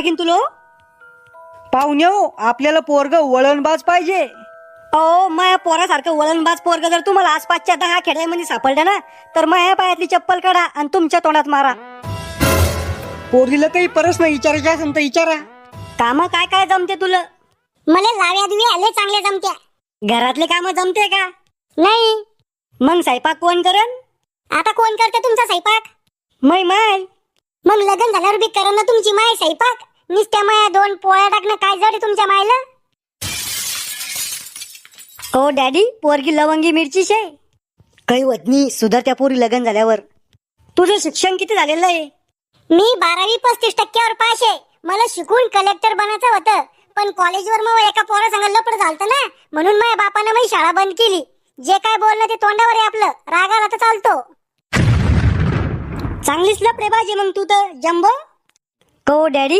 लागेल तुला? पाहुण्यो, आपल्याला पोरग वळणबाज पाहिजे. अहो, माया पोरासारखं वळणबाज पोरग जर तुम्हाला आसपासच्या 10 खेड्यामध्ये सापडलं ना, तर माया पायातली चप्पल काढा आणि तुमच्या तोंडात मारा. पोरीला काही प्रश्न विचारायचे असेल तर विचारा. काम काय काय जमते तुला? मला लाव्या दुव्या आले चांगल्या जमत्या. घरातले काम जमते का? नाही. मग स्वयंपाक कोण करण? आता कोण करते तुमचा स्वयंपाक? माय माय. मग लग्न झाल्यावर बी करा ना तुमची माय स्वयंपाक. नुसत्या माया 2 पोळ्या टाकणं काय जड तुमच्या मायला? हो डॅडी, पोरगी लवंगी मिरची शे. काही वतनी सुधारत्या पोरी लग्न झाल्यावर. तुझं शिक्षण किती झालेलं आहे? मी 12वी 35% पास आहे. मला शिकून कलेक्टर बनायचं होतं, पण कॉलेजवर मग एका पोरा संग लपड झालतं ना, म्हणून माझ्या बापानं मी शाळा बंद केली. जे काय बोलणं ते तोंडावर आहे आपलं, रागाला तर चालतो. चांगलीच लपडे बाजी मग तू तर जम्बो. हो डॅडी,